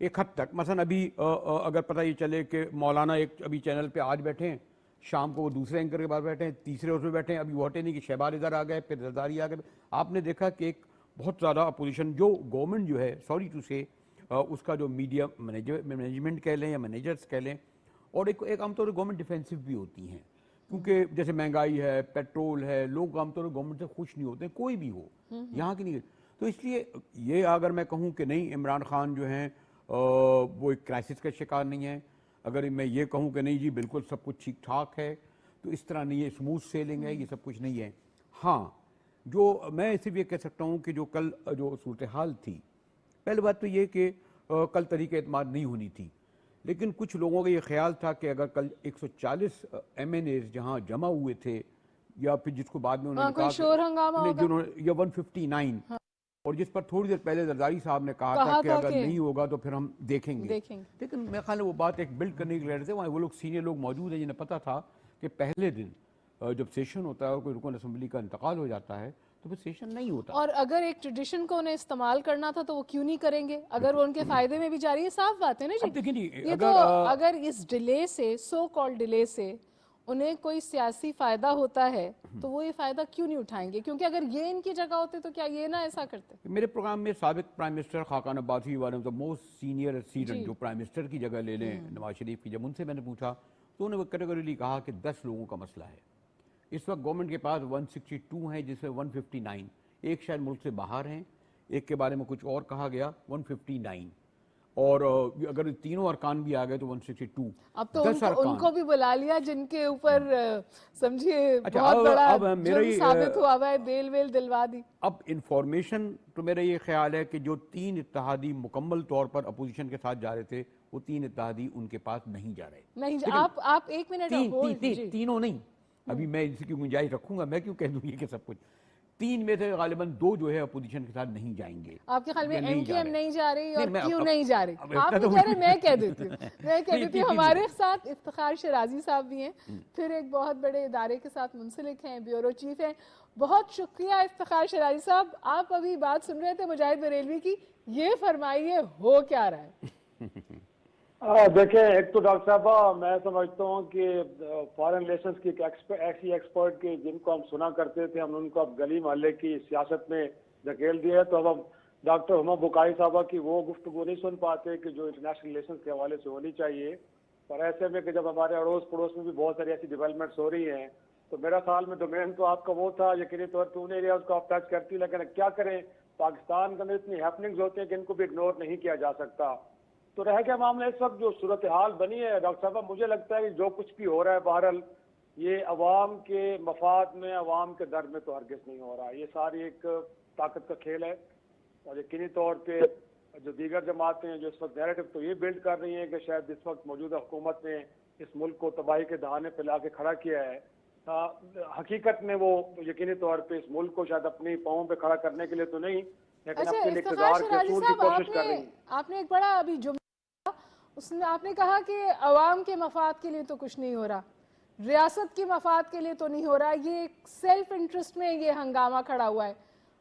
ایک حد تک مثلا ابھی اگر پتہ یہ چلے کہ مولانا ایک ابھی چینل پہ آج بیٹھے ہیں، شام کو وہ دوسرے اینکر کے بعد بیٹھے ہیں، تیسرے اس میں بیٹھے ہیں، ابھی وہ ہٹے نہیں کہ شہباز ادھر آ گئے، پھر زرداری آ گئے. آپ نے دیکھا کہ ایک بہت زیادہ اپوزیشن جو گورنمنٹ جو ہے سوری ٹو سے اس کا جو میڈیا مینجمنٹ کہہ لیں یا مینیجرز کہہ لیں، اور ایک عام طور پر گورنمنٹ ڈیفینسو بھی ہوتی ہیں، کیونکہ جیسے مہنگائی ہے، پیٹرول ہے، لوگ عام طور پر گورنمنٹ سے خوش نہیں ہوتے، کوئی بھی ہو یہاں کی نہیں. تو اس لیے یہ اگر میں کہوں کہ نہیں عمران خان جو ہیں وہ ایک کرائسس کا شکار نہیں ہے، اگر میں یہ کہوں کہ نہیں جی بالکل سب کچھ ٹھیک ٹھاک ہے، تو اس طرح نہیں ہے، اسموتھ سیلنگ ہے، یہ سب کچھ نہیں ہے. ہاں جو میں صرف یہ کہہ سکتا ہوں کہ جو کل جو صورتحال تھی، پہلی بات تو یہ کہ کل طریق اعتماد نہیں ہونی تھی، لیکن کچھ لوگوں کا یہ خیال تھا کہ اگر کل 140 ایم این ایز جہاں جمع ہوئے تھے، یا پھر جس کو بعد میں انہوں نے کوئی کہا شور ہنگامہ ہوگا، یا 159، اور جس پر تھوڑی دیر پہلے زرداری صاحب نے کہا تھا کہ اگر نہیں ہوگا تو پھر ہم دیکھیں گے. لیکن میرے خیال ہے وہ بات ایک بلڈ کرنے کے لیے تھے، وہاں وہ لوگ سینئر لوگ موجود ہیں جنہیں پتہ تھا کہ پہلے دن جب سیشن ہوتا ہے اور کوئی رکن اسمبلی کا انتقال ہو جاتا ہے تو پھر سیشن نہیں ہوتا. اور اگر ایک ٹریڈیشن کو انہیں استعمال کرنا تھا تو وہ کیوں نہیں کریں گے اگر وہ ان کے فائدے میں بھی جاری ہے؟ صاف بات ہے نا اب دیکھیں جی، یہ تو اگر اس ڈیلے سے سو کال ڈیلے سے انہیں کوئی سیاسی فائدہ ہوتا ہے تو وہ یہ فائدہ کیوں نہیں اٹھائیں گے؟ کیونکہ اگر یہ ان کی جگہ ہوتے تو کیا یہ نہ ایسا کرتے؟ میرے پروگرام میں سابق prime minister Khaqan Abbasi most senior sadden جو پرائم منسٹر کی جگہ لے لیں نواز شریف کی، جب ان سے میں نے پوچھا تو انہوں نے وہ کیٹیگریلی کہا کہ 10 لوگوں کا مسئلہ ہے. اس وقت گورنمنٹ کے پاس 162 ہیں جس میں 159 ایک شاید ملک سے باہر ہیں، ایک کے بارے میں کچھ اور کہا گیا 159، اور اگر تینوں ارکان بھی آ گئے تو 162. اب تو ان کو بھی بلا لیا جن کے اوپر سمجھیے بہت بڑا جرم ثابت ہوا ہوا ہے، بیل ویل دلوا دی. اب انفارمیشن تو میرا یہ خیال ہے کہ جو 3 اتحادی مکمل طور پر اپوزیشن کے ساتھ جا رہے تھے وہ 3 اتحادی ان کے پاس نہیں جا رہے. نہیں آپ ایک منٹ تینوں نہیں، ابھی میں اس کی گنجائش رکھوں گا، میں کیوں کہہ دوں یہ کہ سب کچھ 3 میں سے غالباً 2 جو ہے اپوزیشن کے ساتھ نہیں جائیں گے. آپ کے خیال میں ایم کیو ایم نہیں جا رہی اور کیوں نہیں جا رہی؟ آپ نہیں کہہ رہے، میں کہہ دیتی ہوں. ہمارے ساتھ افتخار شرازی صاحب بھی ہیں، پھر ایک بہت بڑے ادارے کے ساتھ منسلک ہیں، بیورو چیف ہیں. بہت شکریہ افتخار شرازی صاحب، آپ ابھی بات سن رہے تھے مجاہد بریلوی کی، یہ فرمائیے ہو کیا رہا ہے؟ دیکھیں، ایک تو ڈاکٹر صاحبہ میں سمجھتا ہوں کہ فارن ریلیشنز کی ایسی ایکسپرٹ کی جن کو ہم سنا کرتے تھے، ہم ان کو اب گلی محلے کی سیاست میں دھکیل دیا ہے. تو اب ہم ڈاکٹر ہما بکائی صاحبہ کی وہ گفتگو نہیں سن پاتے کہ جو انٹرنیشنل ریلیشنز کے حوالے سے ہونی چاہیے. اور ایسے میں کہ جب ہمارے اڑوس پڑوس میں بھی بہت ساری ایسی ڈیولپمنٹس ہو رہی ہیں تو میرا خیال میں ڈومین تو آپ کا وہ تھا، یقینی طور پہ انہیں ایریاز کو آپ ٹچ کرتی، لیکن کیا کریں پاکستان کے اندر اتنی ہیپننگز ہوتے ہیں کہ ان کو بھی اگنور نہیں کیا جا سکتا. تو رہ گیا معاملہ اس وقت جو صورتحال بنی ہے ڈاکٹر صاحب، مجھے لگتا ہے کہ جو کچھ بھی ہو رہا ہے بہرحال یہ عوام کے مفاد میں، عوام کے در میں تو ہرگز نہیں ہو رہا. یہ ساری ایک طاقت کا کھیل ہے، اور یقینی طور پہ جو دیگر جماعتیں ہیں جو اس وقت نیریٹو تو یہ بلڈ کر رہی ہیں کہ شاید اس وقت موجودہ حکومت نے اس ملک کو تباہی کے دہانے پہ لا کے کھڑا کیا ہے. حقیقت میں وہ یقینی طور پہ اس ملک کو شاید اپنی پاؤں پہ کھڑا کرنے کے لیے تو نہیں، لیکن اپنے اقتدار کے حصول کی کوشش کر رہی ہیں. آپ نے ایک بڑا ابھی اس میں آپ نے کہا کہ عوام کے مفاد کے لیے تو کچھ نہیں ہو رہا، ریاست کی مفاد کے لیے تو نہیں ہو رہا، یہ سیلف انٹرسٹ میں یہ ہنگامہ کھڑا ہوا ہے.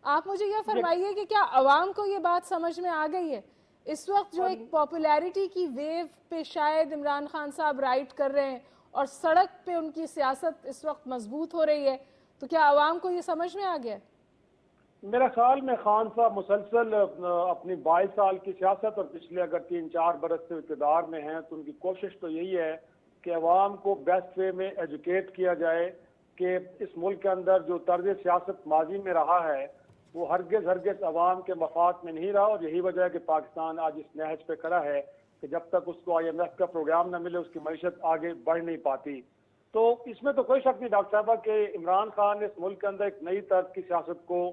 آپ مجھے یہ فرمائیے کہ کیا عوام کو یہ بات سمجھ میں آ گئی ہے اس وقت جو ایک پاپولیرٹی کی ویو پہ شاید عمران خان صاحب رائٹ کر رہے ہیں اور سڑک پہ ان کی سیاست اس وقت مضبوط ہو رہی ہے، تو کیا عوام کو یہ سمجھ میں آ گیا ہے؟ میرا خیال میں خان صاحب مسلسل اپنی 22 سال کی سیاست اور پچھلے اگر 3-4 برس سے اقتدار میں ہیں تو ان کی کوشش تو یہی ہے کہ عوام کو بیسٹ وے میں ایجوکیٹ کیا جائے کہ اس ملک کے اندر جو طرز سیاست ماضی میں رہا ہے وہ ہرگز عوام کے مفاد میں نہیں رہا. اور یہی وجہ ہے کہ پاکستان آج اس نہج پہ کھڑا ہے کہ جب تک اس کو IMF کا پروگرام نہ ملے اس کی معیشت آگے بڑھ نہیں پاتی. تو اس میں تو کوئی شک نہیں ڈاکٹر صاحبہ کہ عمران خان نے اس ملک کے اندر ایک نئی طرز کی سیاست کو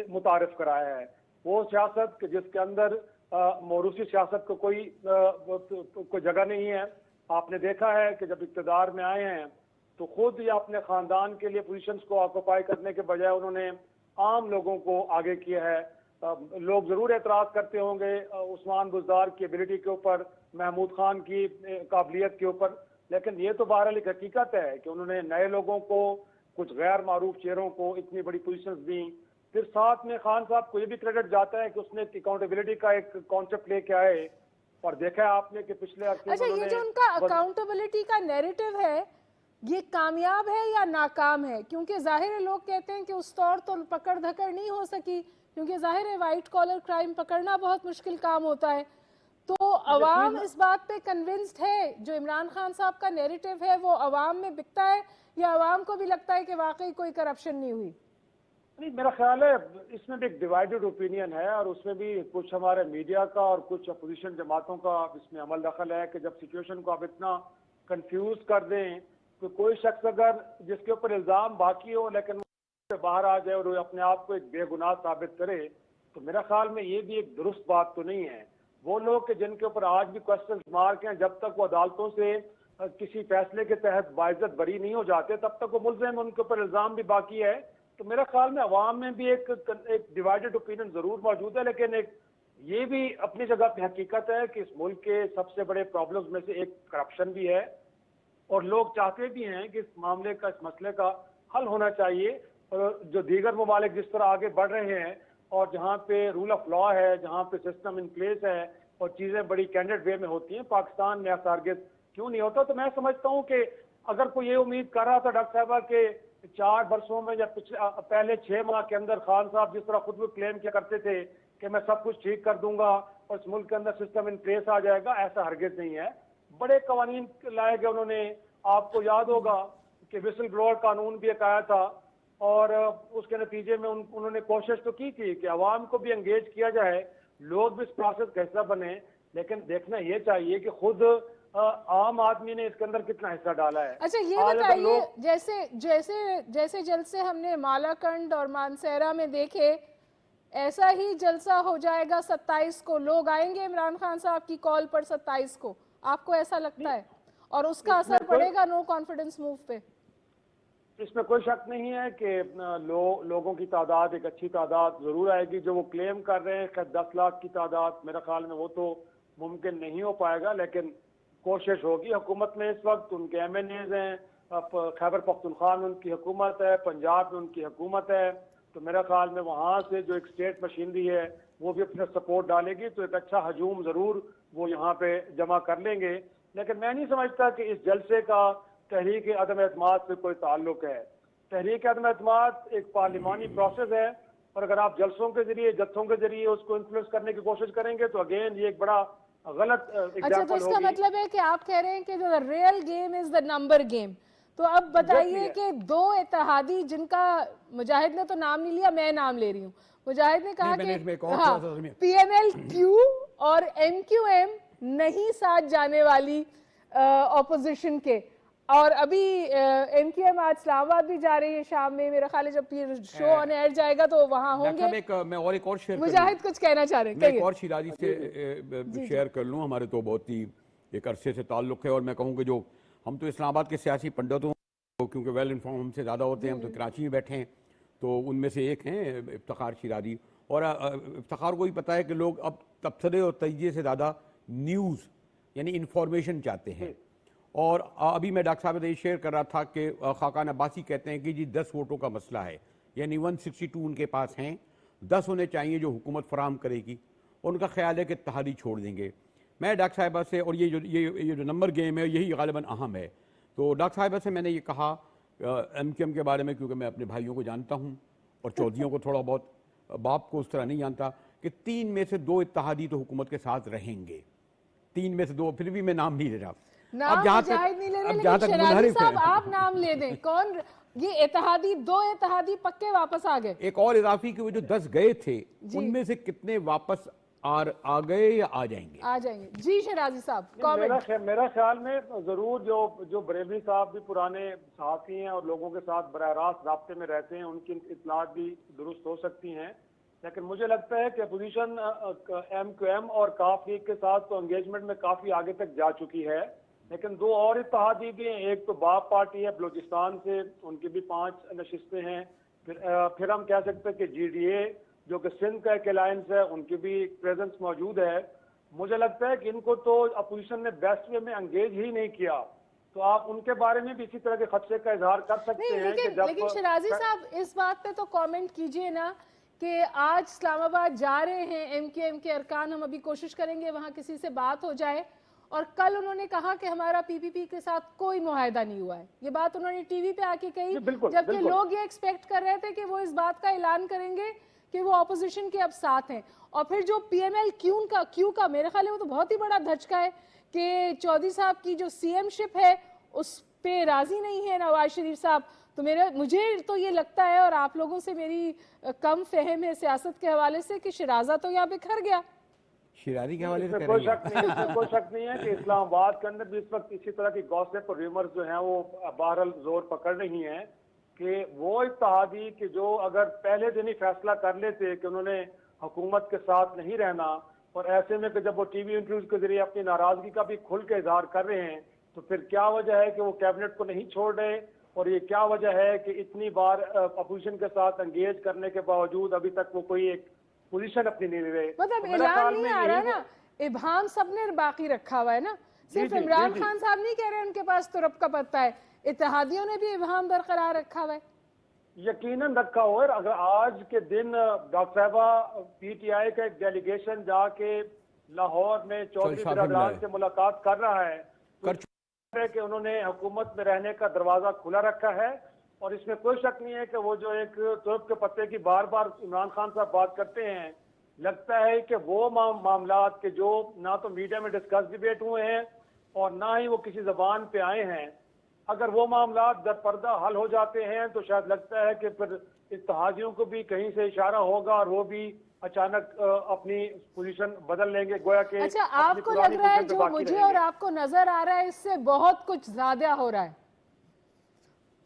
متعارف کرایا ہے. وہ سیاست کہ جس کے اندر موروثی سیاست کو کوئی جگہ نہیں ہے. آپ نے دیکھا ہے کہ جب اقتدار میں آئے ہیں تو خود یا اپنے خاندان کے لیے پوزیشنز کو آکوپائی کرنے کے بجائے انہوں نے عام لوگوں کو آگے کیا ہے. لوگ ضرور اعتراض کرتے ہوں گے عثمان بزدار کی ایبلٹی کے اوپر، محمود خان کی قابلیت کے اوپر، لیکن یہ تو بہرحال ایک حقیقت ہے کہ انہوں نے نئے لوگوں کو، کچھ غیر معروف چہروں کو اتنی بڑی پوزیشنز دیں. پھر ساتھ میں خان صاحب کو یہ بھی کریڈٹ جاتا ہے کہ اس نے اکاؤنٹیبلٹی کا ایک کانسیپٹ لے کے آئے اور دیکھا ہے آپ نے کہ پچھلے عرصے اچھا یہ جو ان کا اکاؤنٹیبلٹی کا نیریٹو ہے یہ کامیاب ہے یا ناکام ہے؟ کیونکہ ظاہر ہے لوگ کہتے ہیں کہ اس طور تو پکڑ دھکڑ نہیں ہو سکی، کیونکہ ظاہر ہے وائٹ کالر کرائم پکڑنا بہت مشکل کام ہوتا ہے، تو عوام اس بات پہ کنونسڈ ہے جو عمران خان صاحب کا نیریٹو ہے وہ عوام میں بکتا ہے، یا عوام کو بھی لگتا ہے کہ واقعی کوئی کرپشن نہیں ہوئی؟ نہیں، میرا خیال ہے اس میں بھی ایک ڈیوائیڈڈ اوپینین ہے، اور اس میں بھی کچھ ہمارے میڈیا کا اور کچھ اپوزیشن جماعتوں کا اس میں عمل دخل ہے کہ جب سچویشن کو آپ اتنا کنفیوز کر دیں تو کوئی شخص اگر جس کے اوپر الزام باقی ہو لیکن وہ باہر آ جائے اور وہ اپنے آپ کو ایک بے گناہ ثابت کرے، تو میرا خیال میں یہ بھی ایک درست بات تو نہیں ہے۔ وہ لوگ کہ جن کے اوپر آج بھی کوسچنز مارک ہیں، جب تک وہ عدالتوں سے کسی فیصلے کے تحت باعزت بری نہیں ہو جاتے تب تک وہ ملزم، ان کے اوپر الزام بھی باقی ہے۔ تو میرا خیال میں عوام میں بھی ایک ڈیوائیڈڈ اوپینین ضرور موجود ہے، لیکن ایک یہ بھی اپنی جگہ پہ حقیقت ہے کہ اس ملک کے سب سے بڑے پرابلمز میں سے ایک کرپشن بھی ہے، اور لوگ چاہتے بھی ہیں کہ اس معاملے کا، اس مسئلے کا حل ہونا چاہیے، اور جو دیگر ممالک جس طرح آگے بڑھ رہے ہیں اور جہاں پہ رول آف لا ہے، جہاں پہ سسٹم ان پلیس ہے اور چیزیں بڑی کینڈیڈ وے میں ہوتی ہیں، پاکستان میں ایسا ہرگز کیوں نہیں ہوتا؟ تو میں سمجھتا ہوں کہ اگر کوئی یہ امید کر رہا تھا ڈاکٹر صاحبہ کہ 4 برسوں میں یا پہلے 6 ماہ کے اندر خان صاحب جس طرح خود بھی کلیم کیا کرتے تھے کہ میں سب کچھ ٹھیک کر دوں گا اور اس ملک کے اندر سسٹم ان پلیس آ جائے گا، ایسا ہرگز نہیں ہے۔ بڑے قوانین لائے گئے انہوں نے، آپ کو یاد ہوگا کہ وسل بلوور قانون بھی ایک آیا تھا، اور اس کے نتیجے میں انہوں نے کوشش تو کی تھی کہ عوام کو بھی انگیج کیا جائے، لوگ بھی اس پروسیس کا حصہ بنے، لیکن دیکھنا یہ چاہیے کہ خود عام آدمی نے اس کے اندر کتنا حصہ ڈالا ہے۔ اچھا یہ بتائیے، جیسے جلسے ہم نے مالا کنڈ اور مانسیرا میں دیکھے، ایسا ہی جلسہ ہو جائے گا 27 کو؟ لوگ آئیں گے عمران خان صاحب کی کال پر 27 کو؟ آپ کو ایسا لگتا ہے؟ اور اس کا اثر پڑے گا نو کانفیڈنس موو پہ؟ اس میں کوئی شک نہیں ہے کہ لوگوں کی تعداد ایک اچھی تعداد ضرور آئے گی۔ جو وہ کلیم کر رہے ہیں کہ 10 لاکھ کی تعداد، میرا خیال میں وہ تو ممکن نہیں ہو پائے گا، لیکن کوشش ہوگی۔ حکومت میں اس وقت ان کے ایم این ایز ہیں، خیبر پختونخوا میں ان کی حکومت ہے، پنجاب میں ان کی حکومت ہے، تو میرا خیال میں وہاں سے جو ایک اسٹیٹ مشینری ہے وہ بھی اپنا سپورٹ ڈالے گی، تو ایک اچھا ہجوم ضرور وہ یہاں پہ جمع کر لیں گے۔ لیکن میں نہیں سمجھتا کہ اس جلسے کا تحریک عدم اعتماد سے کوئی تعلق ہے۔ تحریک عدم اعتماد ایک پارلیمانی پروسیس ہے، اور اگر آپ جلسوں کے ذریعے، جتھوں کے ذریعے اس کو انفلوئنس کرنے کی کوشش کریں گے تو اگین یہ ایک بڑا غلط اچھا، تو ایگزامپل اس کا ہوگی۔ مطلب ہے کہ آپ کہہ رہے ہیں کہ the real game is the number game۔ تو اب بتائیے کہ 2 اتحادی جن کا مجاہد نے تو نام نہیں لیا، میں نام لے رہی ہوں، مجاہد نے کہا کہ پی این ایل کیو اور ایم کیو ایم نہیں ساتھ جانے والی اپوزیشن کے، اور ابھی ایم کیو ایم آج اسلام آباد بھی جا رہی ہے شام میں، میرا خیال ہے جب یہ شو آن ایئر جائے گا تو وہاں ہوں گے۔ میں اور ایک اور شیئر مجاہد کچھ کہنا چاہ رہے ہیں، میں ایک اور شیرازی سے شیئر کر لوں۔ ہمارے تو بہت ہی ایک عرصے سے تعلق ہے، اور میں کہوں کہ جو ہم تو اسلام آباد کے سیاسی پنڈتوں کیونکہ ویل انفارم ہم سے زیادہ ہوتے ہیں، ہم تو کراچی میں بیٹھے ہیں، تو ان میں سے ایک ہیں افتخار شیرازی، اور افتخار کو بھی پتہ ہے کہ لوگ اب تبصرے اور تجزیے سے زیادہ نیوز یعنی انفارمیشن چاہتے ہیں۔ اور ابھی میں ڈاکٹر صاحب سے شیئر کر رہا تھا کہ خاقان عباسی کہتے ہیں کہ جی 10 ووٹوں کا مسئلہ ہے، یعنی 162 ان کے پاس ہیں، 10 انہیں چاہیے جو حکومت فراہم کرے گی، اور ان کا خیال ہے کہ اتحادی چھوڑ دیں گے۔ میں ڈاکٹر صاحبہ سے، اور یہ جو نمبر گیم ہے یہی غالباً اہم ہے، تو ڈاکٹر صاحبہ سے میں نے یہ کہا ایم کیو ایم کے بارے میں، کیونکہ میں اپنے بھائیوں کو جانتا ہوں اور چودھریوں کو تھوڑا بہت، باپ کو اس طرح نہیں جانتا، کہ 3 میں سے 2 اتحادی تو حکومت کے ساتھ رہیں گے، 3 میں سے 2، پھر بھی میں نام نہیں لے رہا، نام مجاہد نہیں لے رہے، لیکن شیرازی صاحب آپ نام لے دیں، کون یہ اتحادی؟ 2 اتحادی پکے واپس آ گئے۔ ایک اور اضافی کہ وہ جو 10 گئے تھے ان میں سے کتنے واپس آ گئے یا آ جائیں گے؟ آ جائیں گے۔ جی شیرازی صاحب، میرا خیال میں ضرور جو بریلوی صاحب بھی پرانے صحافی ہیں اور لوگوں کے ساتھ براہ راست رابطے میں رہتے ہیں، ان کی اطلاعات بھی درست ہو سکتی ہیں، لیکن مجھے لگتا ہے کہ اپوزیشن ایم کیو ایم اور کاف لیگ کے ساتھ تو انگیجمنٹ میں کافی آگے تک جا چکی ہے، لیکن 2 اور اتحادی بھی ہیں۔ ایک تو باپ پارٹی ہے بلوچستان سے، ان کی بھی 5 نشستیں ہیں، پھر ہم کہہ سکتے ہیں کہ جی ڈی اے جو کہ سندھ کا ایک الائنس ہے، ان کی بھی پریزنس موجود ہے۔ مجھے لگتا ہے کہ ان کو تو اپوزیشن نے بیسٹ وے میں انگیج ہی نہیں کیا، تو آپ ان کے بارے میں بھی اسی طرح کے خدشے کا اظہار کر سکتے ہیں کہ جب لیکن شیرازی صاحب اس بات پہ تو کامنٹ کیجئے نا کہ آج اسلام آباد جا رہے ہیں ایم کے ارکان, ہم ابھی کوشش کریں گے وہاں کسی سے بات ہو جائے, اور کل انہوں نے کہا کہ ہمارا پی پی پی کے ساتھ کوئی معاہدہ نہیں ہوا ہے. یہ بات انہوں نے ٹی وی پہ آ کے کہی, جبکہ لوگ یہ ایکسپیکٹ کر رہے تھے کہ وہ اس بات کا اعلان کریں گے کہ وہ اپوزیشن کے اب ساتھ ہیں. اور پھر جو پی ایم ایل کیو کا میرے خیال ہے وہ تو بہت ہی بڑا دھچکا ہے کہ چودھری صاحب کی جو سی ایم شپ ہے اس پہ راضی نہیں ہے نواز شریف صاحب. تو مجھے تو یہ لگتا ہے, اور آپ لوگوں سے میری کم فہم ہے سیاست کے حوالے سے, کہ شیرازہ تو یہاں بکھر گیا. شیرازی کے حوالے سے کوئی شک نہیں ہے کہ اسلام آباد کے اندر بھی اس وقت اسی طرح کی گوسپ اور ریومرز جو ہیں وہ بہرحال زور پکڑ رہی ہیں کہ وہ اتحادی کہ جو اگر پہلے دن ہی فیصلہ کر لیتے کہ انہوں نے حکومت کے ساتھ نہیں رہنا, اور ایسے میں کہ جب وہ ٹی وی انٹرویوز کے ذریعے اپنی ناراضگی کا بھی کھل کے اظہار کر رہے ہیں, تو پھر کیا وجہ ہے کہ وہ کیبنٹ کو نہیں چھوڑ رہے, اور یہ کیا وجہ ہے کہ اتنی بار اپوزیشن کے ساتھ انگیج کرنے کے باوجود ابھی تک وہ کوئی ایک پوزیشن اپنی نہیں لے رہے. مطلب اعلان نہیں آ رہا نا, ابہام سب نے باقی رکھا ہوا ہے نا, صرف عمران خان صاحب نہیں کہہ رہے ان کے پاس ترپ کا پتہ ہے, اتحادیوں نے بھی ابہام برقرار رکھا ہوا ہے. یقیناً رکھا ہوا ہے. اگر آج کے دن ڈاکٹر صاحبہ پی ٹی آئی کا ایک ڈیلیگیشن جا کے لاہور میں چودھری برادران سے ملاقات کر رہا ہے کہ انہوں نے حکومت میں رہنے کا دروازہ کھلا رکھا ہے, اور اس میں کوئی شک نہیں ہے کہ وہ جو ایک ترپ کے پتے کی بار بار عمران خان صاحب بات کرتے ہیں, لگتا ہے کہ وہ معاملات کے جو نہ تو میڈیا میں ڈسکس ڈیبیٹ ہوئے ہیں اور نہ ہی وہ کسی زبان پہ آئے ہیں, اگر وہ معاملات در پردہ حل ہو جاتے ہیں تو شاید لگتا ہے کہ پھر اتحادیوں کو بھی کہیں سے اشارہ ہوگا اور وہ بھی اچانک اپنی پوزیشن بدل لیں گے, گویا کہ اچھا آپ کو لگ رہا ہے جو مجھے اور آپ کو نظر آ رہا ہے اس سے بہت کچھ زیادہ ہو رہا ہے.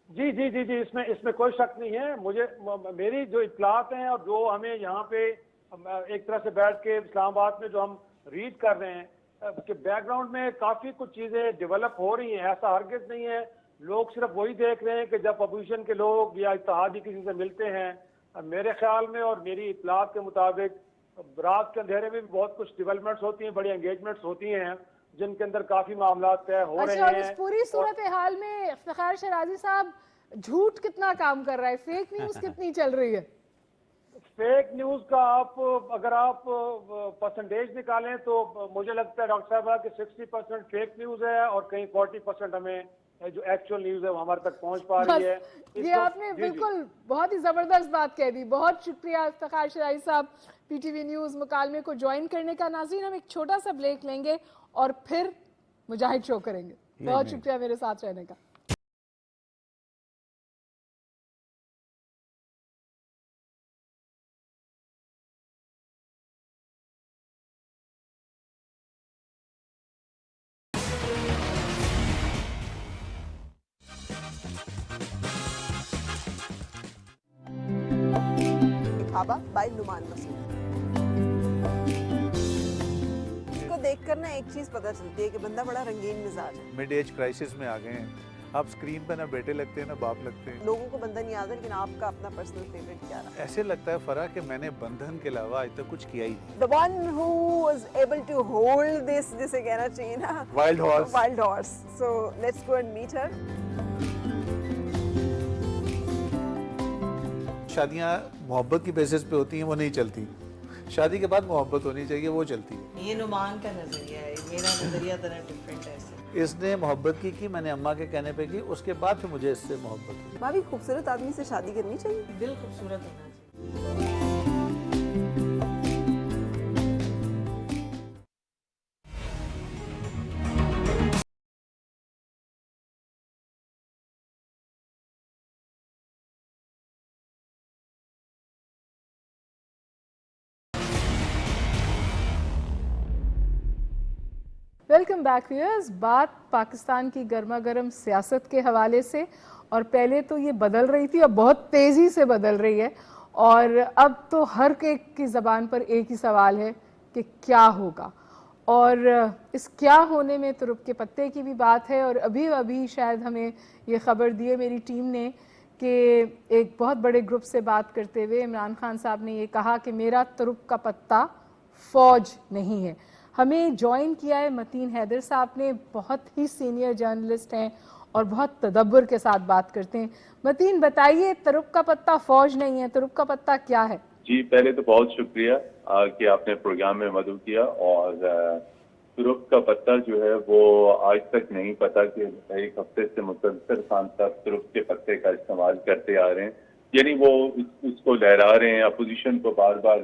جی جی جی جی اس میں کوئی شک نہیں ہے. مجھے میری جو اطلاعات ہیں اور جو ہمیں یہاں پہ ایک طرح سے بیٹھ کے اسلام آباد میں جو ہم ریڈ کر رہے ہیں کہ بیک گراؤنڈ میں کافی کچھ چیزیں ڈیولپ ہو رہی ہیں. ایسا ہرگز نہیں ہے لوگ صرف وہی دیکھ رہے ہیں کہ جب اپوزیشن کے لوگ یا اتحادی کسی سے ملتے ہیں. میرے خیال میں اور میری اطلاعات کے مطابق رات کے اندھیرے میں بھی بہت کچھ ڈیولپمنٹس ہوتی ہیں, بڑی انگیجمنٹس ہوتی ہیں جن کے اندر کافی معاملات طے ہو رہے ہیں. اور اس پوری صورتحال میں افتخار شیرازی صاحب جھوٹ کتنا کام کر رہا ہے, فیک نیوز کتنی چل رہی ہے؟ فیک نیوز کا اگر آپ پرسنٹیج نکالیں تو مجھے لگتا ہے ڈاکٹر صاحب کہ 60% فیک نیوز ہے اور کہیں 40% ہمیں جو ایکچوئل نیوز ہے وہ ہمارے تک پہنچ پا رہی ہے. یہ آپ نے بالکل بہت ہی زبردست بات کہہ دی. بہت شکریہ افتخار شیرازی صاحب پی ٹی وی نیوز مکالمے کو جوائن کرنے کا. ناظرین ہم ایک چھوٹا سا بریک لیں گے اور پھر مجاہد شو کریں گے. بہت شکریہ میرے ساتھ رہنے کا. بائی نعمان مسعود کو دیکھ کر نا ایک چیز پتہ چلتی ہے کہ بندہ بڑا رنگین مزاج ہے. مڈ ایج کرائسس میں آ گئے ہیں آپ, اسکرین پہ نہ بیٹے لگتے ہیں نہ باپ لگتے ہیں. لوگوں کو بندھن یاد ہے لیکن آپ کا اپنا پرسنل فیوریٹ کیا رہا؟ ایسے لگتا ہے فرح کہ میں نے بندھن کے علاوہ آج تک کچھ کیا ہی نہیں. The one who was able to hold this جسے کہنا چاہیے نا wild horse. wild horse. So let's go and meet her. شادیاں محبت کی بیسس پہ ہوتی ہیں, وہ نہیں چلتی. شادی کے بعد محبت ہونی چاہیے, وہ چلتی ہے. یہ نعمان کا نظریہ ہے, میرا نظریہ ذرا ڈفرینٹ ہے. اس نے محبت کی میں نے اماں کے کہنے پہ کی, اس کے بعد پھر مجھے اس سے محبت ہوئی. بھابھی خوبصورت آدمی سے شادی کرنی چاہیے. دل خوبصورت ہونا چاہیے. Welcome back viewers. بات پاکستان کی گرما گرم سیاست کے حوالے سے, اور پہلے تو یہ بدل رہی تھی, اب بہت تیزی سے بدل رہی ہے, اور اب تو ہر ایک کی زبان پر ایک ہی سوال ہے کہ کیا ہوگا. اور اس کیا ہونے میں ترپ کے پتے کی بھی بات ہے, اور ابھی شاید ہمیں یہ خبر دی ہے میری ٹیم نے کہ ایک بہت بڑے گروپ سے بات کرتے ہوئے عمران خان صاحب نے یہ کہا کہ میرا ترپ کا پتا فوج نہیں ہے. ہمیں جوائن کیا ہے متین حیدر صاحب نے, بہت ہی سینئر جرنلسٹ ہیں اور بہت تدبر کے ساتھ بات کرتے ہیں. متین بتائیے, ترپ کا پتا فوج نہیں ہے, ترپ کا پتا کیا ہے؟ جی پہلے تو بہت شکریہ کہ آپ نے پروگرام میں مدعو کیا، اور ترک کا پتہ جو ہے وہ آج تک نہیں پتا کہ ایک ہفتے سے مسلسل خان صاحب ترک کے پتے کا استعمال کرتے آ رہے ہیں، یعنی وہ اس کو لہرا رہے ہیں، اپوزیشن کو بار بار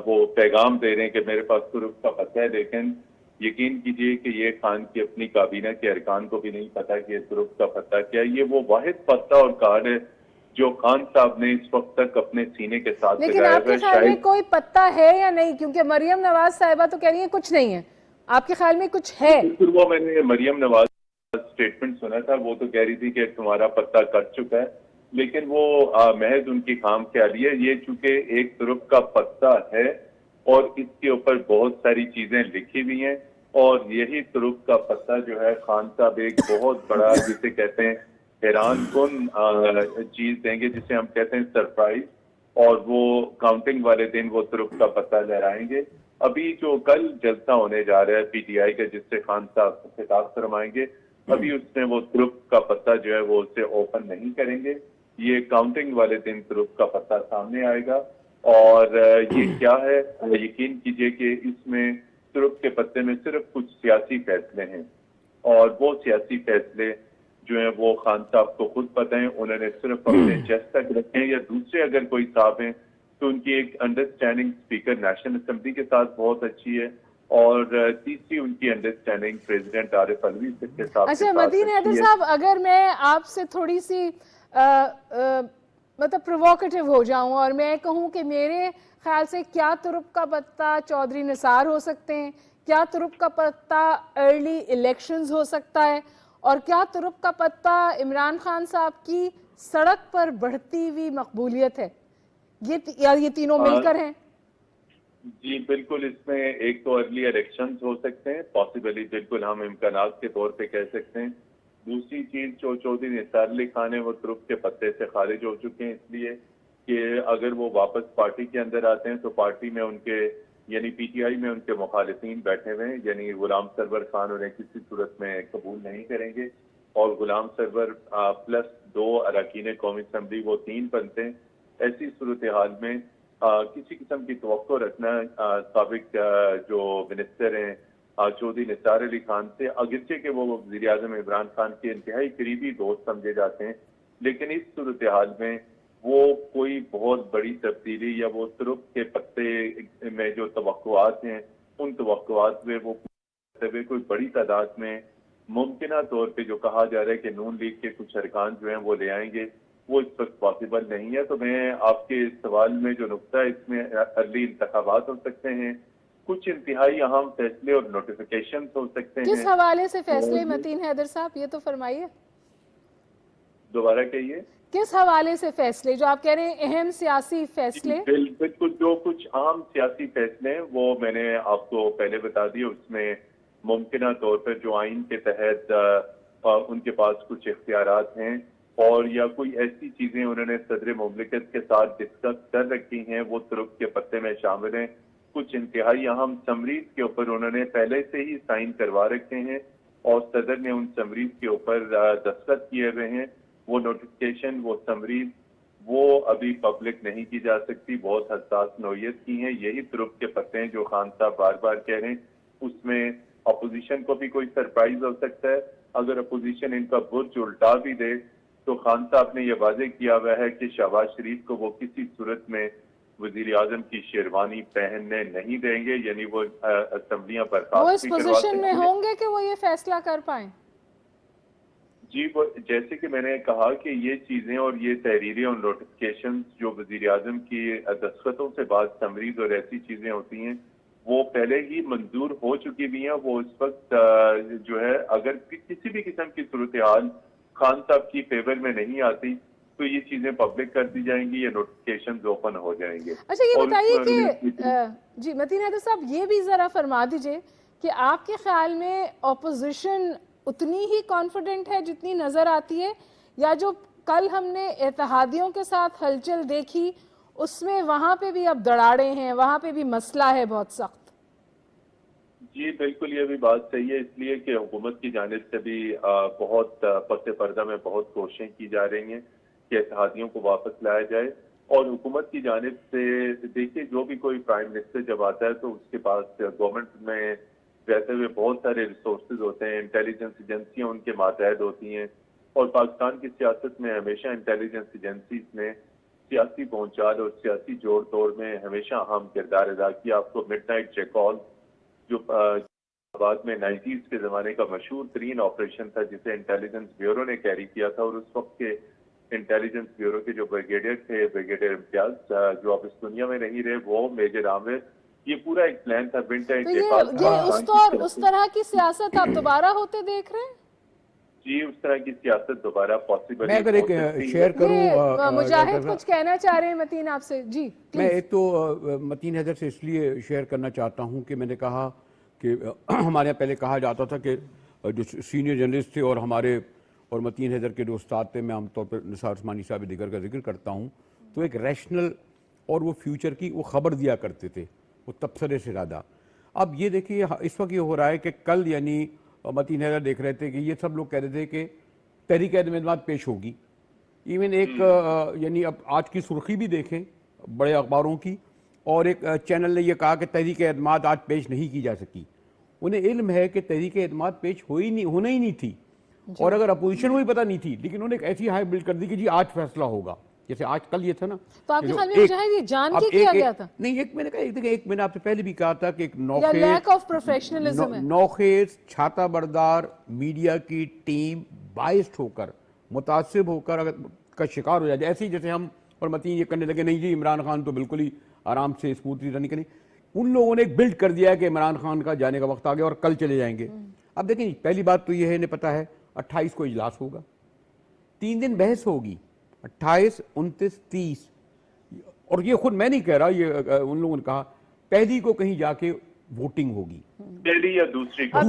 وہ پیغام دے رہے ہیں کہ میرے پاس ترک کا پتہ ہے، لیکن یقین کیجئے کہ یہ خان کی اپنی کابینہ کے ارکان کو بھی نہیں پتا کہ ترک کا پتہ کیا. یہ وہ واحد پتہ اور کارڈ ہے جو خان صاحب نے اس وقت تک اپنے سینے کے ساتھ لیکن آپ کے خیال میں کوئی پتہ ہے یا نہیں؟ کیونکہ مریم نواز صاحبہ تو کہہ رہی ہیں کچھ نہیں ہے، آپ کے خیال میں کچھ ہے؟ بالکل، وہ میں نے مریم نواز اسٹیٹمنٹ سنا تھا، وہ تو کہہ رہی تھی کہ تمہارا پتہ کٹ چکا ہے، لیکن وہ محض ان کی خام خیالی ہے. یہ چونکہ ایک ترک کا پتہ ہے اور اس کے اوپر بہت ساری چیزیں لکھی ہوئی ہیں، اور یہی ترک کا پتہ جو ہے خان صاحب ایک بہت بڑا جسے کہتے ہیں حیران کن چیز دیں گے، جسے ہم کہتے ہیں سرپرائز، اور وہ کاؤنٹنگ والے دن وہ ترک کا پتہ لہرائیں گے. ابھی جو کل جلسہ ہونے جا رہا ہے پی ٹی آئی کا، جس سے خان صاحب خطاب فرمائیں گے، ابھی اس میں وہ ترک کا پتہ جو ہے وہ اسے اوپن نہیں کریں گے. یہ کاؤنٹنگ والے دن ترک کا پتہ سامنے آئے گا. اور یہ کیا ہے، یقین کیجئے کہ اس میں ترک کے پتے میں صرف کچھ سیاسی فیصلے ہیں، اور وہ سیاسی فیصلے جو ہیں وہ خان صاحب کو خود پتہ ہیں. انہوں نے صرف اپنے چیسٹ تک رکھے ہیں، یا دوسرے اگر کوئی صاحب ہیں تو ان کی ایک انڈرسٹینڈنگ اسپیکر نیشنل اسمبلی کے ساتھ بہت اچھی ہے، اور تیسری ان کی انڈرسٹینڈنگ پریزیڈنٹ عارف علوی کے ساتھ. اچھا مدین حیدر صاحب، اگر میں آپ سے تھوڑی سی مطلب پرووکیٹو ہو جاؤں اور میں کہوں کہ میرے خیال سے کیا ترک کا پتہ چودھری نثار ہو سکتے ہیں، کیا ترک کا پتہ ارلی الیکشنز ہو سکتا ہے، اور کیا ترک کا پتہ عمران خان صاحب کی سڑک پر بڑھتی ہوئی مقبولیت ہے، یہ تینوں مل کر ہیں؟ جی بالکل، اس میں ایک تو ارلی الیکشنز ہو سکتے ہیں، پاسبلی بالکل ہم امکانات کے طور پہ کہہ سکتے ہیں. دوسری چیز جو چودھری نثار علی خان ہیں وہ ترک کے پتے سے خارج ہو چکے ہیں، اس لیے کہ اگر وہ واپس پارٹی کے اندر آتے ہیں تو پارٹی میں ان کے یعنی پی ٹی آئی میں ان کے مخالفین بیٹھے ہوئے ہیں، یعنی غلام سرور خان انہیں کسی صورت میں قبول نہیں کریں گے، اور غلام سرور پلس 2 اراکین قومی اسمبلی وہ 3 بنتے ہیں. ایسی صورتحال میں کسی قسم کی توقع رکھنا سابق جو منسٹر ہیں چودھری نثار علی خان سے، اگرچہ کہ وہ وزیر اعظم عمران خان کے انتہائی قریبی دوست سمجھے جاتے ہیں، لیکن اس صورتحال میں وہ کوئی بہت بڑی تبدیلی یا وہ ترک کے پتے میں جو توقعات ہیں ان توقعات میں وہ کوئی بڑی تعداد میں ممکنہ طور پہ جو کہا جا رہا ہے کہ نون لیگ کے کچھ ارکان جو ہیں وہ لے آئیں گے، وہ اس وقت پاسبل نہیں ہے. تو میں آپ کے سوال میں جو نقطہ ہے اس میں ارلی انتخابات ہو سکتے ہیں، کچھ انتہائی اہم فیصلے اور نوٹیفیکیشن ہو سکتے ہیں. کس حوالے سے فیصلے متین حیدر صاحب، یہ تو فرمائیے. دوبارہ کہیے. کس حوالے سے فیصلے جو آپ کہہ رہے ہیں اہم سیاسی فیصلے؟ بالکل، جو کچھ اہم سیاسی فیصلے ہیں وہ میں نے آپ کو پہلے بتا دیے. اس میں ممکنہ طور پر جو آئین کے تحت ان کے پاس کچھ اختیارات ہیں، اور یا کوئی ایسی چیزیں انہوں نے صدر مملکت کے ساتھ ڈسکس کر رکھی ہیں، وہ ترک کے پتے میں شامل ہیں. کچھ انتہائی اہم سمریز کے اوپر انہوں نے پہلے سے ہی سائن کروا رکھے ہیں، اور صدر نے ان سمریز کے اوپر دستخط کیے ہوئے ہیں. وہ نوٹیفکیشن، وہ سمریز وہ ابھی پبلک نہیں کی جا سکتی، بہت حساس نوعیت کی ہیں. یہی ترک کے پتے ہیں جو خان صاحب بار بار کہہ رہے ہیں. اس میں اپوزیشن کو بھی کوئی سرپرائز ہو سکتا ہے. اگر اپوزیشن ان کا برج الٹا بھی دے تو خان صاحب نے یہ واضح کیا ہوا ہے کہ شہباز شریف کو وہ کسی صورت میں وزیر اعظم کی شیروانی پہننے نہیں دیں گے، یعنی وہ اسمبلیاں برخاست وہ اس پوزیشن میں ہوں گے کہ وہ یہ فیصلہ کر پائیں؟ جی وہ جیسے کہ میں نے کہا کہ یہ چیزیں اور یہ تحریریں اور نوٹیفکیشن جو وزیر اعظم کی دستخطوں سے بعد سمریز اور ایسی چیزیں ہوتی ہیں وہ پہلے ہی منظور ہو چکی بھی ہیں. وہ اس وقت جو ہے اگر کسی بھی قسم کی صورتحال خان صاحب کی فیور میں نہیں آتی تو یہ چیزیں پبلک کر دی جائیں گی، یہ نوٹیفکیشنز اوپن ہو جائیں گے. اچھا یہ بتائیے کہ جی متین حیدر صاحب یہ بھی ذرا فرما دیجئے کہ آپ کے خیال میں اپوزیشن اتنی ہی کانفیڈنٹ ہے جتنی نظر آتی ہے، یا جو کل ہم نے اتحادیوں کے ساتھ ہلچل دیکھی اس میں وہاں پہ بھی اب دڑاڑے ہیں، وہاں پہ بھی مسئلہ ہے بہت سخت؟ جی بالکل یہ بھی بات صحیح ہے، اس لیے کہ حکومت کی جانب سے بھی بہت پس پردہ میں بہت کوششیں کی جا رہی ہیں کہ اتحادیوں کو واپس لایا جائے. اور حکومت کی جانب سے دیکھیے جو بھی کوئی پرائم منسٹر جب آتا ہے تو اس کے پاس گورنمنٹ میں رہتے ہوئے بہت سارے ریسورسز ہوتے ہیں, انٹیلیجنس ایجنسیاں ان کے ماتحت ہوتی ہیں, اور پاکستان کی سیاست میں ہمیشہ انٹیلیجنس ایجنسیز نے سیاسی پہنچال اور سیاسی جوڑ توڑ میں ہمیشہ اہم کردار ادا کیا. آپ کو مڈ نائٹ چیکال جو بعد میں 90s کے زمانے کا مشہور ترین آپریشن تھا جسے انٹیلیجنس بیورو نے کیری کیا تھا, اور اس وقت کے انٹیلیجنس بیورو کے جو بریگیڈیئر تھے, بریگیڈیئر امتیاز جو اب اس دنیا میں نہیں رہے, وہ میجر عامر, یہ پورا ایک پلان تھا مڈ نائٹ چیکال. اس طرح کی سیاست آپ دوبارہ ہوتے دیکھ رہے ہیں؟ جی اس طرح کی سیاست دوبارہ پاسبل. میں اگر ایک شیئر کروں, مجاہد کچھ کہنا چاہ رہے ہیں متین آپ سے. جی میں ایک تو متین حیدر سے اس لیے شیئر کرنا چاہتا ہوں کہ میں نے کہا کہ ہمارے یہاں پہلے کہا جاتا تھا کہ جو سینئر جرنلسٹ تھے اور ہمارے اور متین حیدر کے جو استاد تھے, میں عام طور پر نثار عثمانی صاحب دیگر کا ذکر کرتا ہوں, تو ایک ریشنل اور وہ فیوچر کی وہ خبر دیا کرتے تھے, وہ تبصرے سے زیادہ. اب یہ دیکھیے اس وقت یہ ہو رہا ہے کہ کل یعنی متین حیدر دیکھ رہے تھے کہ یہ سب لوگ کہہ رہے تھے کہ تحریک عدم اعتماد پیش ہوگی. ایون ایک یعنی اب آج کی سرخی بھی دیکھیں بڑے اخباروں کی, اور ایک چینل نے یہ کہا کہ تحریک اعتماد آج پیش نہیں کی جا سکی. انہیں علم ہے کہ تحریک اعتماد پیش ہونا ہی نہیں تھی, اور اگر اپوزیشن کو بھی پتہ نہیں تھی, لیکن انہوں نے ایک ایسی ہائی بلڈ کر دی کہ جی آج فیصلہ ہوگا, جیسے آج کل یہ تھا نا. تو آپ کے خیال میں مجاہد یہ جان کے کیا گیا تھا؟ نہیں, ایک میں نے کہا, ایک میں نے آپ سے پہلے بھی کہا تھا کہ ایک لیک آف پروفیشنلزم ہے, نوخیز چھاتا بردار میڈیا کی ٹیم بائسڈ ہو کر, متعصب ہو کر اگر کا شکار ہو جائے, ایسے ہی جیسے ہم اور متین یہ کرنے لگے نہیں جی عمران خان تو بالکل ہی آرام سے اسموتھلی رن کریں. ان لوگوں نے ایک بلڈ کر دیا کہ عمران خان کا جانے کا وقت آ گیا اور کل چلے جائیں گے. اب دیکھیں پہلی بات تو یہ ہے, انہیں پتہ ہے 28 کو اجلاس ہوگا, 3 دن بحث ہوگی, 28, 29, 30, اور یہ خود میں نہیں کہہ رہا, یہ ان لوگوں نے کہا پہلی کو کہیں جا کے ووٹنگ ہوگی, پہلی یا دوسری کو.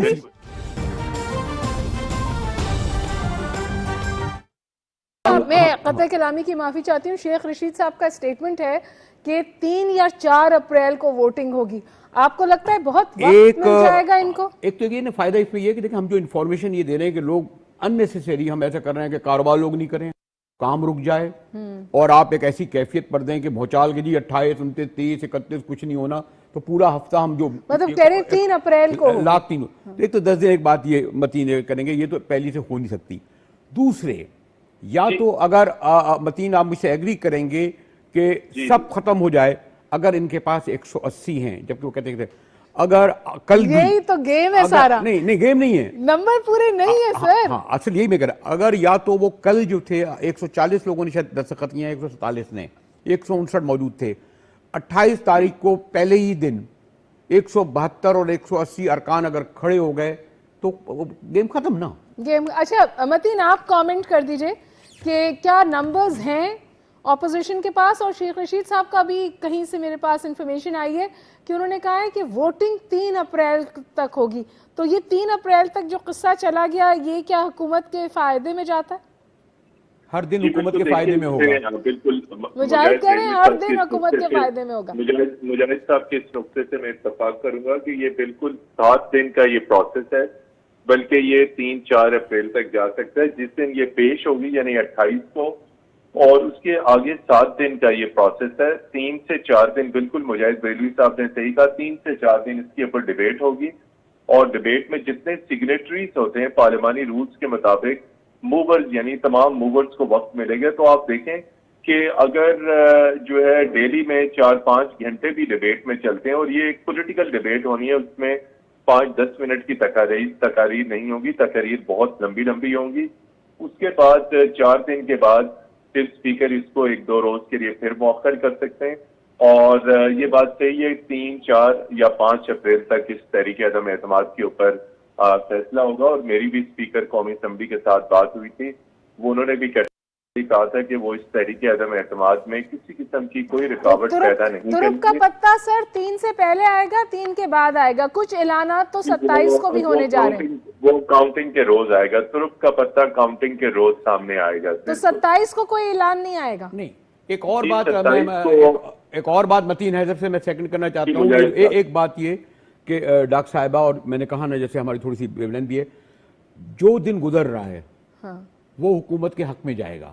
میں قطع کلامی کی معافی چاہتی ہوں. شیخ رشید صاحب کا اسٹیٹمنٹ ہے کہ 3 یا 4 اپریل کو ووٹنگ ہوگی. آپ کو لگتا ہے بہت وقت مل جائے گا ان کو؟ ایک تو یہ فائدہ اس میں یہ کہ دیکھیں ہم جو انفارمیشن یہ دے رہے ہیں کہ لوگ اننیسیسری ہم ایسا کر رہے ہیں کہ کاروبار لوگ نہیں کریں, کام رک جائے, اور آپ ایک ایسی کیفیت پر دیں کہ بھونچال کے جی 28, 29, 30, 31 کچھ نہیں ہونا, تو پورا ہفتہ ہم جو مطلب کہہ رہے ہیں 3 اپریل کو لاکھ 3. ایک تو 10 دن ایک بات یہ متین کریں گے, یہ تو پہلی سے ہو نہیں سکتی. دوسرے یا تو اگر متین آپ مجھ سے ایگری کریں گے کہ سب ختم ہو جائے, اگر ان کے پاس 180 ہیں, جبکہ وہ کہتے ہیں اگر کل یہی تو گیم ہے سارا. نہیں گیم نہیں ہے, نمبر پورے نہیں ہے سر. ہاں اصل یہی میں کہہ رہا, اگر یا تو وہ کل جو تھے 140 لوگوں نے شاید دستخط کیے ہیں, 147 نے, 159 موجود تھے, 28 تاریخ کو پہلے ہی دن 172 اور 180 ارکان اگر کھڑے ہو گئے تو گیم ختم نا. گیم. اچھا متین آپ کامنٹ کر دیجئے کہ کیا نمبرز ہیں اپوزیشن کے پاس, اور شیخ رشید صاحب کا بھی کہیں سے میرے پاس انفارمیشن آئی ہے کہ انہوں نے کہا ہے کہ ووٹنگ 3 اپریل تک ہوگی. تو یہ 3 اپریل تک جو قصہ چلا گیا, یہ کیا حکومت کے فائدے میں جاتا ہے؟ ہر دن حکومت کے فائدے میں ہوگا. بالکل مجاہد کہہ رہے ہیں ہر دن حکومت کے فائدے میں ہوگا. مجاہد صاحب کے اس نقطے سے میں اتفاق کروں گا کہ یہ بالکل 7 دن کا یہ پروسیس ہے, بلکہ یہ 3-4 اپریل تک جا سکتا ہے, جس دن یہ پیش ہوگی یعنی 28 کو, اور اس کے آگے 7 دن کا یہ پروسیس ہے. 3 سے 4 دن بالکل مجاہد بریلوی صاحب نے صحیح کہا, 3 سے 4 دن اس کے اوپر ڈیبیٹ ہوگی, اور ڈیبیٹ میں جتنے سگنیٹریز ہوتے ہیں پارلیمانی رولز کے مطابق, موورز یعنی تمام موورز کو وقت ملے گا. تو آپ دیکھیں کہ اگر جو ہے ڈیلی میں 4-5 گھنٹے بھی ڈیبیٹ میں چلتے ہیں, اور یہ ایک پولیٹیکل ڈیبیٹ ہونی ہے, اس میں 5-10 منٹ کی تقاریر نہیں ہوگی, تقاریر بہت لمبی ہوں گی. اس کے بعد 4 دن کے بعد پھر اسپیکر اس کو 1-2 روز کے لیے پھر مؤخر کر سکتے ہیں. اور یہ بات صحیح ہے 3, 4 یا 5 اپریل تک اس تحریک عدم اعتماد کے اوپر فیصلہ ہوگا. اور میری بھی اسپیکر قومی اسمبلی کے ساتھ بات ہوئی تھی, وہ انہوں نے بھی کہا تھا کہ وہ اس تحریک عدم اعتماد میں کسی قسم کی کوئی رکاوٹ پیدا نہیں کریں گے. ترک کا پتہ سر 3 سے پہلے آئے گا, 3 کے بعد آئے گا, کچھ اعلانات تو 27 کو بھی ہونے جا رہے ہیں. وہ کاؤنٹنگ کے روز آئے گا, ترک کا پتہ کاؤنٹنگ کے روز سامنے آئے گا. تو 27 کو کوئی اعلان نہیں آئے گا؟ نہیں. ایک اور بات متین حیدر سے میں سیکنڈ کرنا چاہتا ہوں. ایک بات یہ کہ ڈاکٹر صاحبہ, اور میں نے کہا نا جیسے ہماری تھوڑی سی ویو لینتھ بھی ہے, جو دن گزر رہا ہے وہ حکومت کے حق میں جائے گا.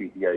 PTI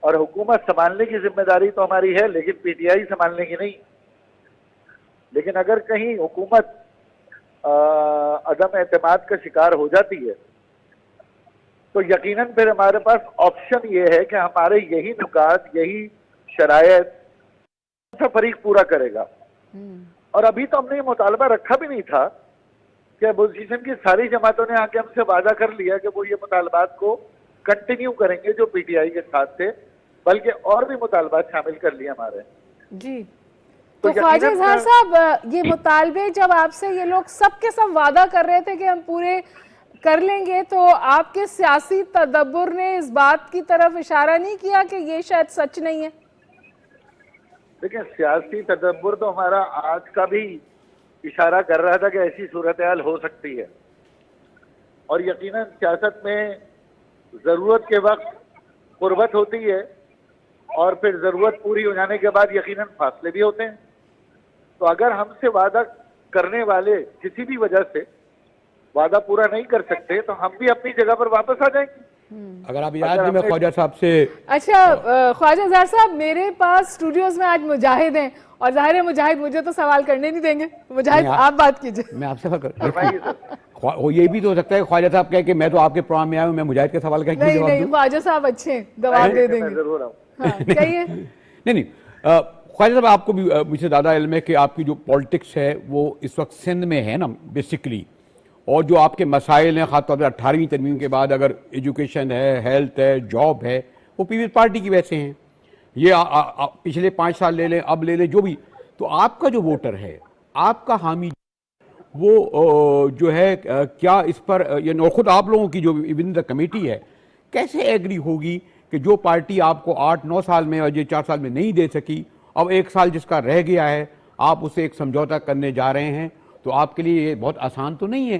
اور حکومت سنبھالنے کی ذمہ داری تو ہماری ہے لیکن پی ٹی آئی سنبھالنے کی نہیں. لیکن اگر کہیں حکومت عدم اعتماد کا شکار ہو جاتی ہے تو یقیناً پھر ہمارے پاس آپشن یہ ہے کہ ہمارے یہی نکات یہی شرائط کون سا فریق پورا کرے گا. اور ابھی تو ہم نے یہ مطالبہ رکھا بھی نہیں تھا کہ اپوزیشن کی ساری جماعتوں نے آ کے ہم سے وعدہ کر لیا کہ وہ یہ مطالبات کو کنٹینیو کریں گے جو پی ٹی آئی کے ساتھ تھے, بلکہ اور بھی مطالبات شامل کر لیے ہمارے. جی تو خواجہ اظہار صاحب یہ مطالبے جب آپ سے یہ لوگ سب کے سب وعدہ کر رہے تھے کہ ہم پورے کر لیں گے تو آپ کے سیاسی تدبر نے اس بات کی طرف اشارہ نہیں کیا کہ یہ شاید سچ نہیں ہے؟ دیکھیں سیاسی تدبر تو ہمارا آج کا بھی اشارہ کر رہا تھا کہ ایسی صورتحال ہو سکتی ہے, اور یقیناً سیاست میں ضرورت کے وقت قربت ہوتی ہے اور پھر ضرورت پوری ہو جانے کے بعد یقیناً فاصلے بھی ہوتے ہیں. تو اگر ہم سے وعدہ کرنے والے کسی بھی وجہ سے وعدہ پورا نہیں کر سکتے تو ہم بھی اپنی جگہ پر واپس آ جائیں گے. اگر آپ یاد میں خواجہ صاحب سے اچھا خواجہ اظہار صاحب, میرے پاس اسٹوڈیوز میں آج مجاہد ہیں اور ظاہر ہے مجاہد مجھے تو سوال کرنے نہیں دیں گے. مجاہد آپ بات کیجئے. میں آپ سے یہ بھی تو ہو سکتا ہے خواجہ صاحب کہے کہ میں تو آپ کے پروگرام میں آیا ہوں, میں مجاہد کے سوال کا نہیں نہیں خواجہ صاحب اچھے ہیں, جواب دے دیں گے. ضرور آؤں. نہیں خواجہ صاحب آپ کو بھی مجھ سے زیادہ علم ہے کہ آپ کی جو پالیٹکس ہے وہ اس وقت سندھ میں ہے نا بیسکلی, اور جو آپ کے مسائل ہیں خاص طور پر 18ویں ترمیم کے بعد اگر ایجوکیشن ہے, ہیلتھ ہے, جاب ہے, وہ پیپلز پارٹی کی وجہ سے ہیں. یہ پچھلے 5 سال لے لیں, اب لے لیں, جو بھی. تو آپ کا جو ووٹر ہے, آپ کا حامی وہ جو ہے کیا اس پر یعنی خود آپ لوگوں کی جو ون دا کمیٹی ہے کیسے ایگری ہوگی کہ جو پارٹی آپ کو 8-9 سال میں اور یہ 4 سال میں نہیں دے سکی, اب 1 سال جس کا رہ گیا ہے آپ اسے ایک سمجھوتا کرنے جا رہے ہیں, تو آپ کے لیے یہ بہت آسان تو نہیں ہے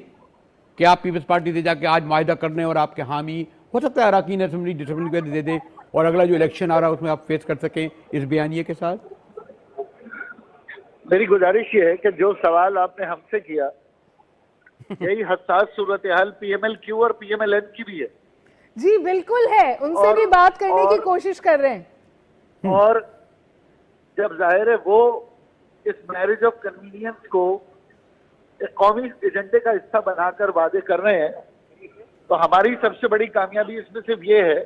کہ آپ پیپلز پارٹی سے جا کے آج معاہدہ کرنے اور آپ کے حامی ہو سکتا ہے اراکین اسمبلی ڈسمبلی کو دے دیں اور اگلا جو الیکشن آ رہا ہے اس میں آپ فیس کر سکیں اس بیانیے کے ساتھ. میری گزارش یہ ہے کہ جو سوال آپ نے ہم سے کیا یہی حساس صورتحال پی ایم ایل کیو اور پی ایم ایل این کی بھی ہے. جی بالکل ہے, ان سے بھی بات کرنے کی کوشش کر رہے ہیں. اور جب ظاہر ہے وہ اس میرج آف کنوینئنس کو ایک قومی ایجنڈے کا حصہ بنا کر وعدے کر رہے ہیں, تو ہماری سب سے بڑی کامیابی اس میں صرف یہ ہے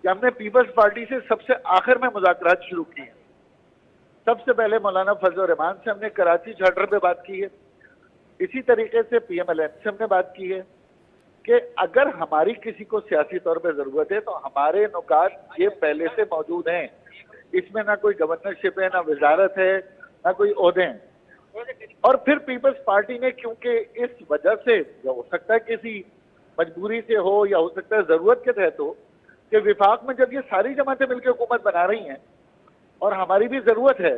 کہ ہم نے پیپلز پارٹی سے سب سے آخر میں مذاکرات شروع کی ہیں. سب سے پہلے مولانا فضل الرحمان سے ہم نے کراچی چارٹر پہ بات کی ہے, اسی طریقے سے پی ایم ایل این سے ہم نے بات کی ہے کہ اگر ہماری کسی کو سیاسی طور پہ ضرورت ہے تو ہمارے نکات یہ پہلے سے موجود ہیں, اس میں نہ کوئی گورنرشپ ہے, نہ وزارت ہے, نہ کوئی عہدے ہیں. اور پھر پیپلز پارٹی نے کیونکہ اس وجہ سے ہو سکتا ہے کسی مجبوری سے ہو یا ہو سکتا ہے ضرورت کے تحت ہو کہ وفاق میں جب یہ ساری جماعتیں مل کے حکومت بنا رہی ہیں اور ہماری بھی ضرورت ہے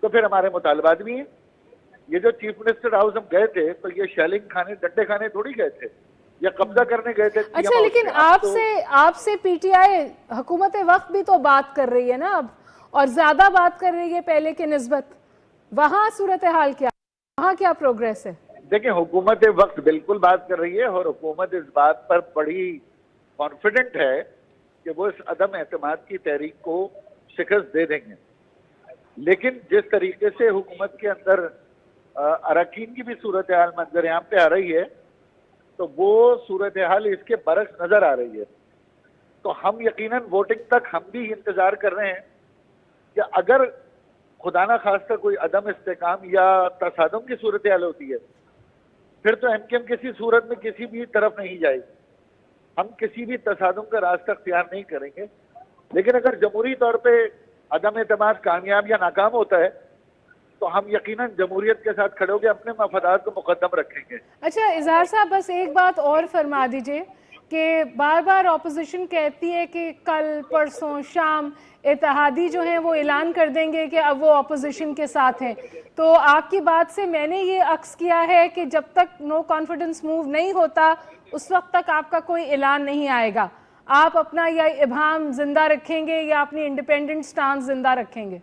تو پھر ہمارے مطالبات بھی ہیں. یہ جو چیف منسٹر ہاؤس ہم گئے تھے تو یہ شیلنگ کھانے ڈنڈے کھانے تھوڑی گئے تھے یا قبضہ کرنے گئے تھے. اچھا لیکن آپ سے پی ٹی آئی حکومت وقت بھی تو بات کر رہی ہے نا اب, اور زیادہ بات کر رہی ہے پہلے کے نسبت. وہاں صورتحال کیا, وہاں کیا پروگریس ہے؟ دیکھیں حکومت وقت بالکل بات کر رہی ہے اور حکومت اس بات پر بڑی کانفیڈنٹ ہے کہ وہ اس عدم اعتماد کی تحریک کو شکست دے دیں گے. لیکن جس طریقے سے حکومت کے اندر اراکین کی بھی صورتحال منظر عام پہ آ رہی ہے تو وہ صورتحال اس کے برعکس نظر آ رہی ہے. تو ہم یقیناً ووٹنگ تک ہم بھی انتظار کر رہے ہیں کہ اگر خدا نہ خواستہ کوئی عدم استحکام یا تصادم کی صورتحال ہوتی ہے پھر تو ایم کیو ایم کسی صورت میں کسی بھی طرف نہیں جائے گی, ہم کسی بھی تصادم کا راستہ اختیار نہیں کریں گے. لیکن اگر جمہوری طور پہ عدم اعتماد کامیاب یا ناکام ہوتا ہے تو ہم یقیناً جمہوریت کے ساتھ کھڑے ہو کے اپنے مفادات کو مقدم رکھیں گے. اچھا اظہار صاحب بس ایک بات اور فرما دیجئے کہ بار بار اپوزیشن کہتی ہے کہ کل پرسوں شام اتحادی جو ہیں وہ اعلان کر دیں گے کہ اب وہ اپوزیشن کے ساتھ ہیں. تو آپ کی بات سے میں نے یہ عکس کیا ہے کہ جب تک نو کانفیڈنس موو نہیں ہوتا اس وقت تک آپ کا کوئی اعلان نہیں آئے گا. آپ اپنا یا ابہام زندہ رکھیں گے یا اپنی انڈیپینڈنٹ سٹانس زندہ رکھیں گے؟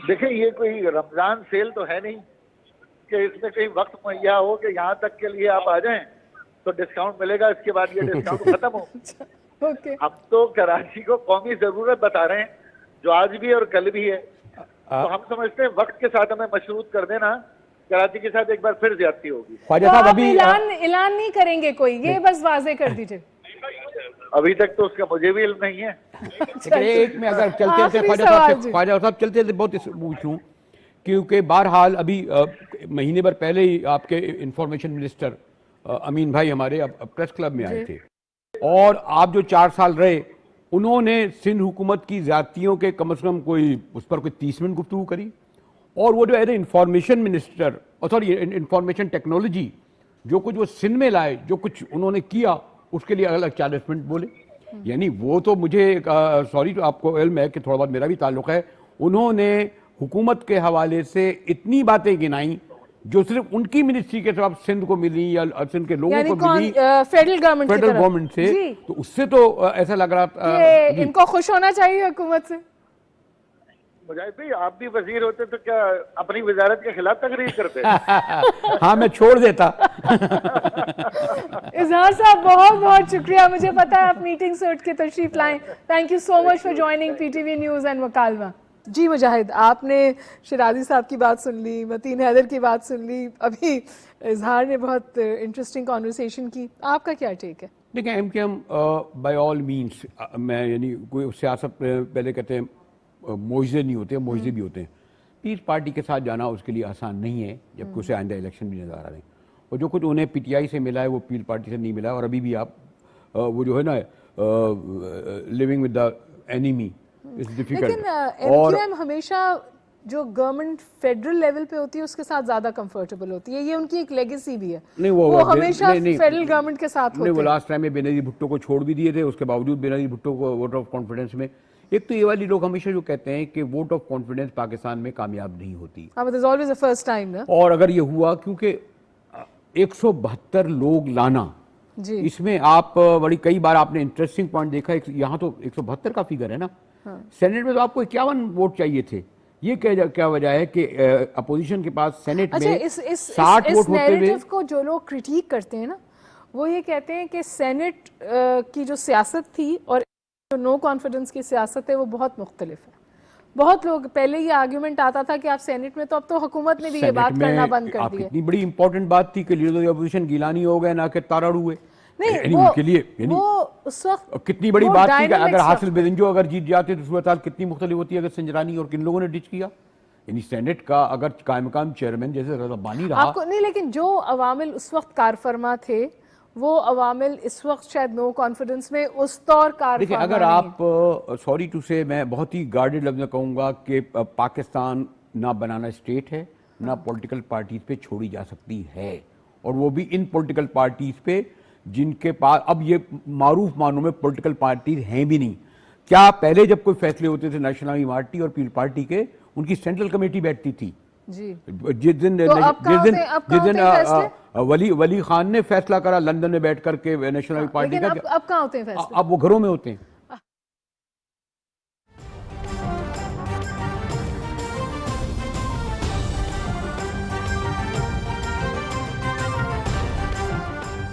دیکھیں یہ کوئی رمضان سیل تو ہے نہیں کہ اس میں کہیں وقت مہیا ہو کہ یہاں تک کے لیے آپ آ جائیں تو ڈسکاؤنٹ ملے گا, اس کے بعد یہ ڈسکاؤنٹ ختم ہو. اوکے ہم تو کراچی کو قومی ضرورت بتا رہے ہیں جو آج بھی اور کل بھی ہے. تو ہم سمجھتے ہیں وقت کے ساتھ ہمیں مشروط کر دینا کراچی کے ساتھ ایک بار پھر زیادتی ہوگی. خواجہ تو صاحب آپ ابھی اعلان نہیں کریں گے کوئی, یہ بس واضح کر دیجیے. ابھی تک تو اس کا مجھے بھی علم نہیں ہے. لیکن ایک میں اگر چلتے آخری خواجہ سوال صاحب جی. خواجہ صاحب چلتے تھے بہت پوچھوں کیونکہ بہرحال ابھی مہینے بھر پہلے ہی آپ کے انفارمیشن منسٹر امین بھائی ہمارے پریس کلب میں آئے تھے, اور آپ جو 4 سال رہے انہوں نے سندھ حکومت کی زیادتیوں کے کم از کم کوئی اس پر کوئی 30 منٹ گفتگو کری, اور وہ جو as a information minister sorry information technology جو کچھ وہ سندھ میں لائے, جو کچھ انہوں نے کیا اس کے لیے الگ 40 منٹ بولے. یعنی وہ تو مجھے سوری تو آپ کو علم ہے کہ تھوڑا بہت میرا بھی تعلق ہے, انہوں نے حکومت کے حوالے سے اتنی باتیں گنائیں جو صرف ان کی منسٹری کے طرف سندھ کو ملی یا سندھ کے لوگوں کو ملی فیڈرل گورنمنٹ فیڈرل گورنمنٹ سے, تو اس سے تو ایسا لگ رہا تھا ان کو خوش ہونا چاہیے حکومت سے. مجاہد بھائی آپ بھی وزیر ہوتے تو کیا اپنی وزارت کے خلاف تقریر کرتے؟ ہاں میں چھوڑ دیتا. اظہار صاحب بہت بہت شکریہ, مجھے پتا ہے آپ میٹنگ سے اٹھ کے تشریف لائیں. Thank you so much for joining P T V news and مکالمہ. جی مجاہد, آپ نے شیرازی صاحب کی بات سن لی, متین حیدر کی بات سن لی, ابھی اظہار نے بہت انٹرسٹنگ کانورسیشن کی, آپ کا کیا ٹیک ہے؟ دیکھیں M Q M by all means, میں یعنی کوئی سیاست پہلے کہتے ہیں معجزے نہیں ہوتے, معجزے بھی ہوتے ہیں. پیس پارٹی کے ساتھ جانا اس کے لیے آسان نہیں ہے جبکہ اسے آئندہ الیکشن بھی نظر آ رہے ہیں, اور جو کچھ انہیں پی ٹی آئی سے ملا ہے وہ پیل پارٹی سے نہیں ملا, اور ابھی بھی آپ وہ جو ہے نا living with the enemy is difficult. لیکن ایم کیو ایم ہمیشہ جو گورنمنٹ فیڈرل لیول پہ ہوتی ہے اس کے ساتھ زیادہ کمفرٹیبل ہوتی ہے, یہ ان کی ایک لیگیسی بھی ہے. نہیں وہ ہمیشہ فیڈرل گورنمنٹ کے ساتھ ہوتے ہیں. وہ ہیں. لاسٹ ٹائم میں بے نظیر بھٹو کو چھوڑ بھی دیے تھے, اس کے باوجود بے نظیر بھٹو کو ووٹ آف کانفیڈنس میں. ایک تو یہ والی لوگ ہمیشہ جو کہتے ہیں کہ ووٹ آف کانفیڈنس پاکستان میں کامیاب نہیں ہوتی, اور اگر یہ ہوا کیونکہ 172 لوگ لانا, اس میں آپ بڑی کئی بار آپ نے انٹرسٹنگ پوائنٹ دیکھا, یہاں تو 172 کا فگر ہے نا, سینٹ میں تو آپ کو 51 ووٹ چاہیے تھے. یہ کیا وجہ ہے کہ اپوزیشن کے پاس سینٹ میں 60 ووٹ ہوتے ہوئے کو جو لوگ کرٹیک کرتے ہیں نا وہ یہ کہتے ہیں کہ سینٹ کی جو سیاست تھی اور جو نو کانفیڈنس کی سیاست ہے وہ بہت مختلف ہے. بہت لوگ پہلے یہ آرگیومنٹ آتا تھا کہ آپ سینٹ میں, تو اب تو حکومت نے بھی یہ بات کرنا بند کر دی ہے. اتنی بڑی امپورٹنٹ بات تھی کہ لیڈر آف اپوزیشن گیلانی ہو گئے نہ کہ تاراڑو ہوئے. نہیں وہ اس وقت کتنی بڑی بات تھی کہ اگر حاصل بزنجو اگر جیت جاتے تو صورتحال کتنی مختلف ہوتی ہے اگر سنجرانی اور کن لوگوں نے ڈچ کیا. یعنی سینٹ کا اگر قائم مقام چیئرمین جیسے رضا بانی رہا آپ کو نہیں, لیکن جو عوامل اس وقت کارفرما تھے وہ عوامل اس وقت شاید نو کانفیڈنس میں اس طور کارفرما. دیکھیں اگر آپ سوری ٹو سے میں بہت ہی گارڈڈ لفظ میں کہوں گا کہ پاکستان نہ بنانا اسٹیٹ ہے نہ پولیٹیکل پارٹیز پہ چھوڑی جا سکتی ہے, اور وہ بھی ان پولیٹیکل پارٹیز پہ جن کے پاس اب یہ معروف معنوں میں پولیٹیکل پارٹیز ہیں بھی نہیں. کیا پہلے جب کوئی فیصلے ہوتے تھے نیشنل عوامی پارٹی اور پیپل پارٹی کے, ان کی سینٹرل کمیٹی بیٹھتی تھی. جس دن ولی خان نے فیصلہ کرا لندن میں بیٹھ کر کے نیشنل عوامی پارٹی کا, اب وہ گھروں میں ہوتے ہیں.